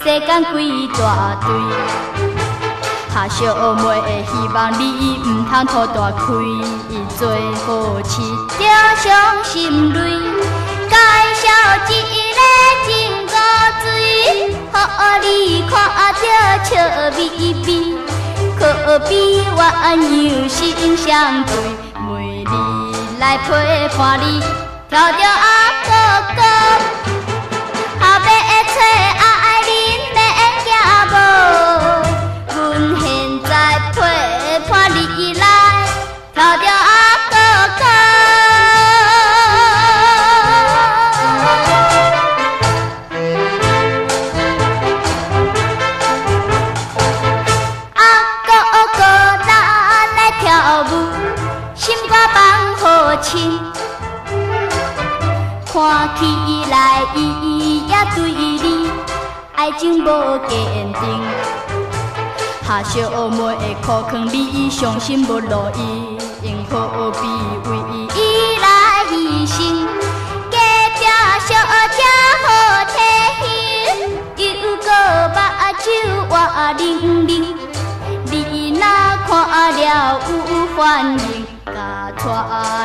世间几大堆，下小妹的希望你唔通拖大开，做好饲着伤心泪。介绍一个真古水，予你看着笑眯眯，可比鸳鸯心相对，每日来陪伴你，跳着阿哥哥，后尾会找爱人。阮现在陪伴你来，跳着阿哥哥。阿哥哥，咱来跳舞，心肝放好亲，看起来伊也对你爱情无坚定。下小妹的苦劝你伤心无路用，何必为伊来牺牲？隔壁小姐好体型，又搁目睭活灵灵。你若看了有反应，甲带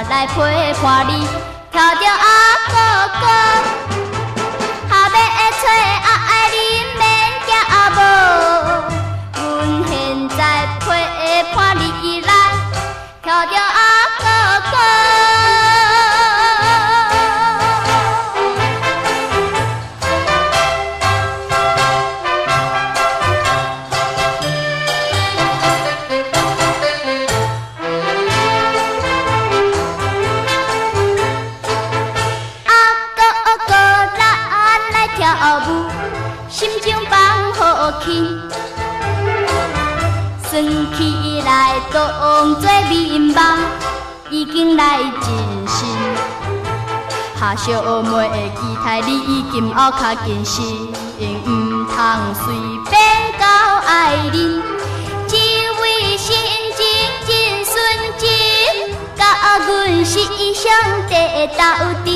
来陪伴你，跳着阿哥哥，后尾会找爱人免惊无。现在陪伴你来，跳着阿哥哥。阿哥哥，咱来跳舞，心情放好起。算起来当作眠梦，已经来真心。下小妹的期待你今后较坚心，唔通随便交爱人。这位心情真纯情，甲阮是上帝斗阵。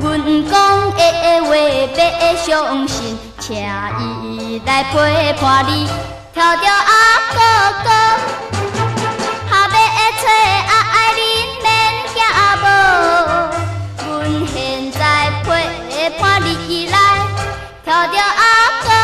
阮讲的话要相信，请伊来陪伴你。跳着阿哥哥，后尾会找爱人免惊无。阮现在陪伴你来，跳着阿哥哥。